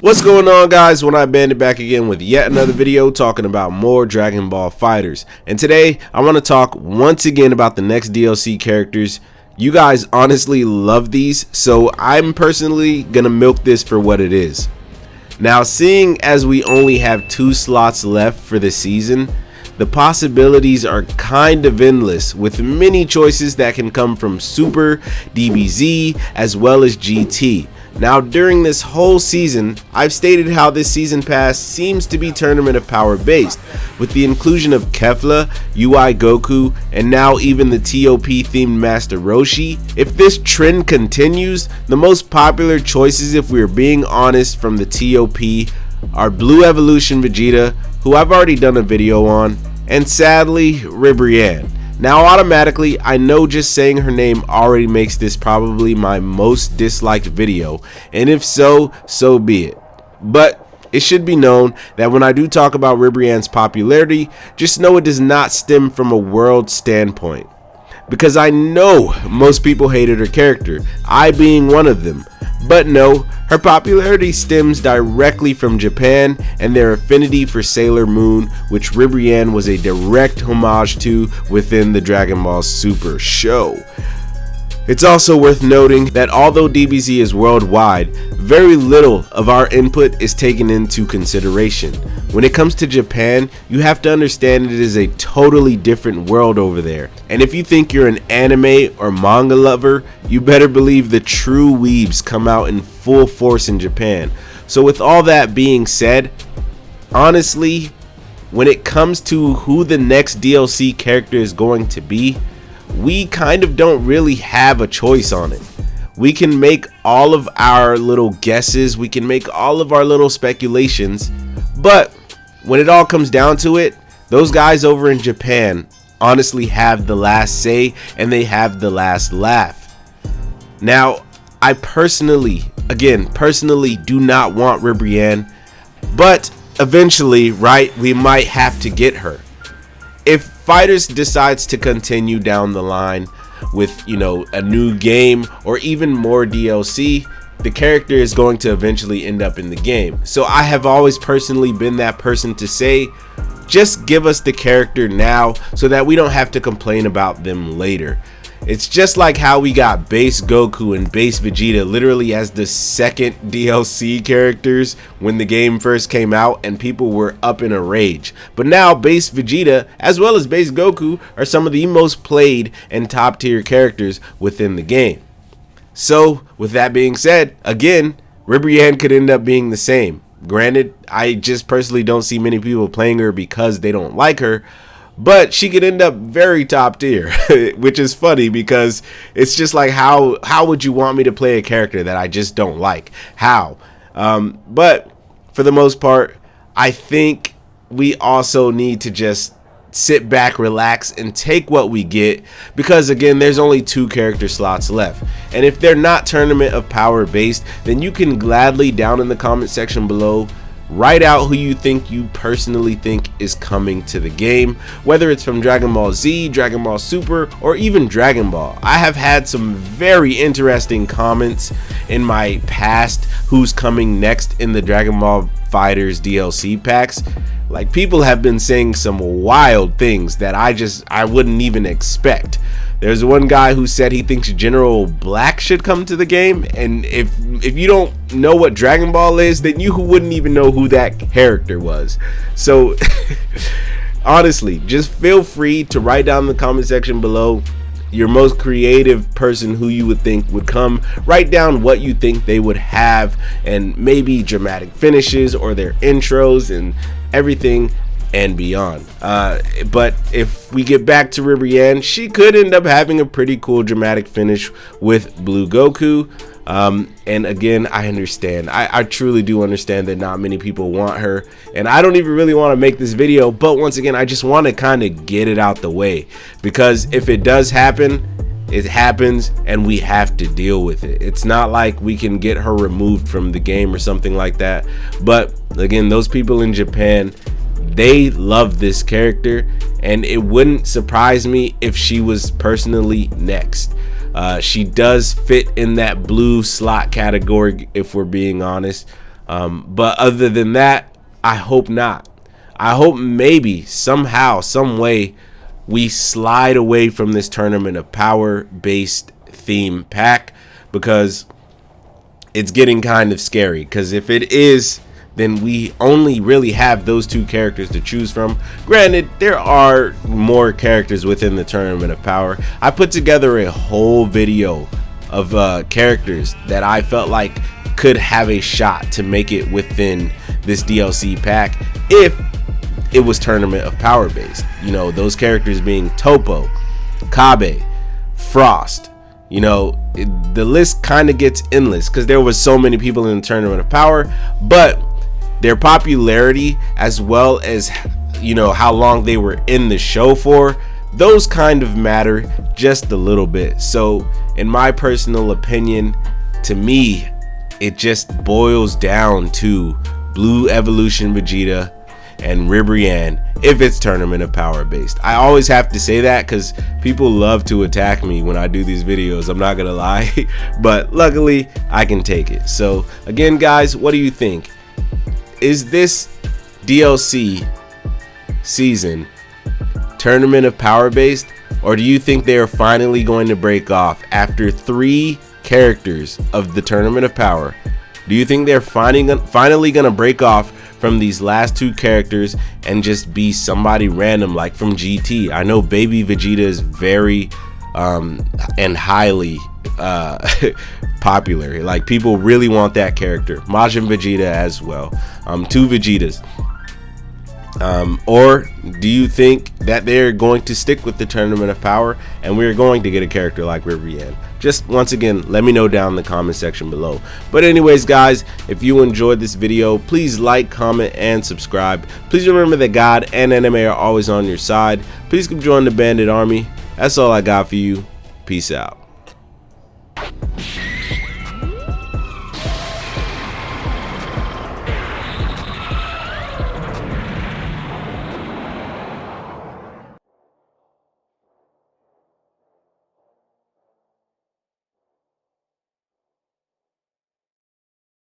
What's going on, guys? OneEyedBandit back again with yet another video talking about more Dragon Ball FighterZ. And today I want to talk once again about the next DLC characters. You guys honestly love these, so I'm personally gonna milk this for what it is. Now, seeing as we only have 2 slots left for the season, the possibilities are kind of endless, with many choices that can come from Super, DBZ, as well as GT. Now, during this whole season, I've stated how this season pass seems to be Tournament of Power based, with the inclusion of Kefla, UI Goku, and now even the TOP themed Master Roshi. If this trend continues, the most popular choices, if we're being honest, from the TOP are Blue Evolution Vegeta, who I've already done a video on, and sadly, Ribrianne. Now, automatically, I know just saying her name already makes this probably my most disliked video, and if so, so be it. But it should be known that when I do talk about Ribrianne's popularity, just know it does not stem from a world standpoint. Because I know most people hated her character, I being one of them. But no, her popularity stems directly from Japan and their affinity for Sailor Moon, which Ribrianne was a direct homage to within the Dragon Ball Super show. It's also worth noting that although DBZ is worldwide, very little of our input is taken into consideration. When it comes to Japan, you have to understand it is a totally different world over there. And if you think you're an anime or manga lover, you better believe the true weebs come out in full force in Japan. So with all that being said, honestly, when it comes to who the next DLC character is going to be, we kind of don't really have a choice on it. We can make all of our little guesses, we can make all of our little speculations, but when it all comes down to it, those guys over in Japan honestly have the last say and they have the last laugh. Now, I personally do not want Ribrianne, but eventually, right, we might have to get her. If FighterZ decides to continue down the line with, a new game or even more DLC, the character is going to eventually end up in the game. So I have always personally been that person to say, just give us the character now so that we don't have to complain about them later. It's just like how we got base Goku and base Vegeta literally as the second DLC characters when the game first came out and people were up in a rage. But now base Vegeta as well as base Goku are some of the most played and top tier characters within the game. So with that being said, again, Ribrianne could end up being the same. Granted, I just personally don't see many people playing her because they don't like her. But she could end up very top tier, which is funny because it's just like, how would you want me to play a character that I just don't like? How? But for the most part, I think we also need to just sit back, relax, and take what we get, because again, there's only 2 character slots left. And if they're not Tournament of Power based, then you can gladly down in the comment section below write out who you personally think is coming to the game, whether it's from Dragon Ball Z, Dragon Ball Super, or even Dragon Ball. I have had some very interesting comments in my past who's coming next in the Dragon Ball FighterZ DLC packs. Like, people have been saying some wild things that I wouldn't even expect. There's one guy who said he thinks General Black should come to the game, and if you don't know what Dragon Ball is, then you wouldn't even know who that character was. So honestly, just feel free to write down in the comment section below your most creative person who you would think would come. Write down what you think they would have, and maybe dramatic finishes or their intros and everything and beyond. But if we get back to Ribrianne, she could end up having a pretty cool dramatic finish with Blue Goku. And again, I understand. I truly do understand that not many people want her, and I don't even really want to make this video, but once again, I just want to kind of get it out the way, because if it does happen, it happens and we have to deal with it. It's not like we can get her removed from the game or something like that. But again, those people in Japan, they love this character, and it wouldn't surprise me if she was personally next. She does fit in that blue slot category, if we're being honest. But other than that, I hope not. I hope maybe somehow, some way, we slide away from this Tournament of Power based theme pack, because it's getting kind of scary. Because if it is, then we only really have those two characters to choose from. Granted, there are more characters within the Tournament of Power. I put together a whole video of characters that I felt like could have a shot to make it within this DLC pack if it was Tournament of Power based. You know, those characters being Topo, Kabe, Frost. You know, the list kind of gets endless because there was so many people in the Tournament of Power, but their popularity, as well as, you know, how long they were in the show for, those kind of matter just a little bit. So in my personal opinion, to me, it just boils down to Blue Evolution Vegeta and Ribrianne if it's Tournament of Power based. I always have to say that because people love to attack me when I do these videos, I'm not gonna lie. But luckily I can take it. So again, guys, what do you think? Is this DLC season Tournament of Power based, or do you think they are finally going to break off after 3 characters of the Tournament of Power? Do you think they're finally gonna break off from these last 2 characters and just be somebody random like from GT? I know Baby Vegeta is very and highly popular. Like, people really want that character. Majin Vegeta as well. 2 Vegetas. Or do you think that they're going to stick with the Tournament of Power and we're going to get a character like Ribrianne? Just once again, let me know down in the comment section below. But anyways, guys, if you enjoyed this video, please like, comment, and subscribe. Please remember that God and anime are always on your side. Please come join the Bandit Army. That's all I got for you. Peace out.